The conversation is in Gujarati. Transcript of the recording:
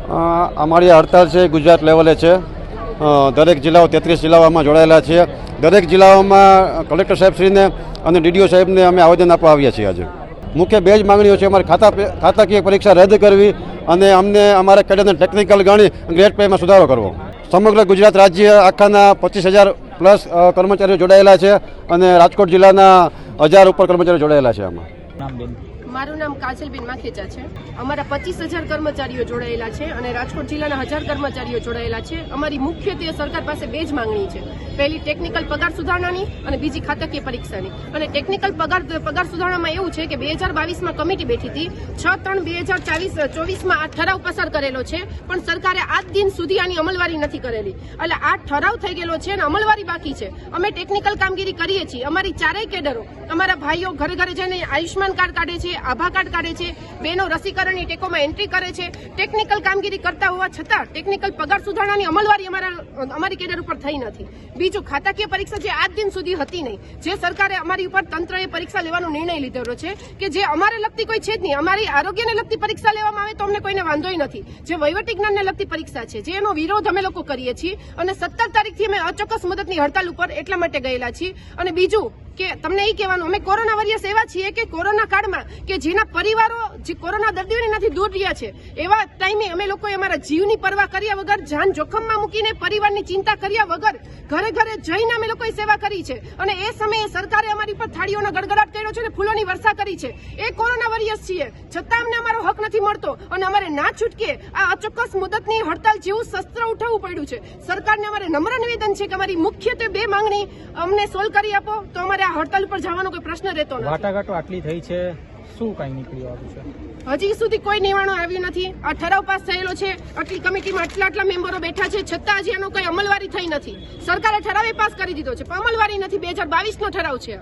અમારી હડતાળ છે ગુજરાત લેવલે છે. દરેક જિલ્લાઓ 33 જિલ્લાઓમાં જોડાયેલા છે. દરેક જિલ્લાઓમાં કલેક્ટર સાહેબશ્રીને અને ડીડીઓ સાહેબને અમે આવેદન આપવા આવ્યા છીએ. આજે મુખ્ય બે જ માંગણીઓ છે. અમારી ખાતાકીય પરીક્ષા રદ કરવી અને અમને અમારા કેડરને ટેકનિકલ ગણી ગ્રેડ પેમાં સુધારો કરવો. સમગ્ર ગુજરાત રાજ્ય આખાના 25,000 પ્લસ કર્મચારીઓ જોડાયેલા છે અને રાજકોટ જિલ્લાના 1000 ઉપર કર્મચારીઓ જોડાયેલા છે. આમાં મારું નામ કાજલબેન માખેચા છે. અમારા 25,000 કર્મચારીઓ જોડાયેલા છે અને રાજકોટ જિલ્લાના 1000 કર્મચારીઓ જોડાયેલા છે. અમારી મુખ્યત્વે સરકાર પાસે બે જ માંગણી છે. પહેલી ટેકનિકલ પગાર સુધારણાની અને બીજી ખાતાકીય પરીક્ષાની. અને ટેકનિકલ પગાર સુધારણામાં એવું છે કે 2022માં કમિટી બેઠી હતી, 6/3/2024માં આ ઠરાવ પસાર કરેલો છે, પણ સરકારે આજ દિન સુધી આની અમલવારી નથી કરેલી. એટલે આ ઠરાવ થઈ ગયેલો છે અને અમલવારી બાકી છે. અમે ટેકનિકલ કામગીરી કરીએ છીએ. અમારી ચારેય કેડરો, અમારા ભાઈઓ ઘરે ઘરે જઈને આયુષ્માન કાર્ડ કાઢે છે, આભા કાર્ડ કાઢે છે, બહેનો રસીકરણની ટેકોમાં એન્ટ્રી કરે છે. ટેકનિકલ કામગીરી કરતા હોવા છતાં ટેકનિકલ પગાર સુધારણાની અમલવારી અમારી કેડર ઉપર થઈ નથી. બીજું, ખાતાકીય પરીક્ષા જે આજ દિન સુધી હતી નહીં, જે સરકારે અમારી ઉપર તંત્રએ પરીક્ષા લેવાનો નિર્ણય લીધેલો છે કે જે અમારે લગતી કોઈ છે જ નહીં. અમારી આરોગ્યને લગતી પરીક્ષા લેવામાં આવે તો અમને કોઈને વાંધોય નથી. જે વહીવટી જ્ઞાનને લગતી પરીક્ષા છે, જે એનો વિરોધ અમે લોકો કરીએ છીએ અને 17 તારીખથી અમે અચોક્કસ મુદતની હડતાલ ઉપર એટલા માટે ગયેલા છીએ. અને બીજું કે તમને એ કહેવાનું, અમે કોરોના વોરિયર્સ એવા છીએ કે કોરોના કાળમાં કે જેના પરિવારો જે કોરોના દર્દીઓની નથી દૂર રહ્યા છે, એવા ટાઈમે અમે લોકોએ અમારા જીવની પરવા કર્યા વગર, જાન જોખમમાં મૂકીને, પરિવારની ચિંતા કર્યા વગર ઘરે ઘરે જઈને અમે લોકોએ સેવા કરી છે. અને એ સમયે સરકારે અમારી પર થાળીઓનો ગડગડાટ કર્યો છે અને ફૂલોની વર્ષા કરી છે. એ કોરોના વોરિયર્સ છીએ, છતાં અમને અમારો હક નથી મળતો અને અમારે ના છૂટકે આ અચોક્કસ મુદતની હડતાલ જેવું શસ્ત્ર ઉઠાવવું પડ્યું છે. સરકારને અમારે નમ્ર નિવેદન છે કે અમારી મુખ્યત્વે બે માંગણી અમને સોલ્વ કરી આપો તો અમારે આ હડતાલ ઉપર જવાનો કોઈ પ્રશ્ન રહેતો નથી. વાટાઘાટો આટલી થઈ છે, શું કઈ નીકળ્યું આવ્યું છે? હજી સુધી કોઈ નિવાણું આવ્યું નથી. આ ઠરાવ પાસ થયેલો છે, આટલી કમિટીમાં આટલા મેમ્બરો બેઠા છે, છતાં હજી એનો કોઈ અમલવારી થઈ નથી. સરકારે ઠરાવ પાસ કરી દીધો છે પણ અમલવારી નથી. 2022નો ઠરાવ છે.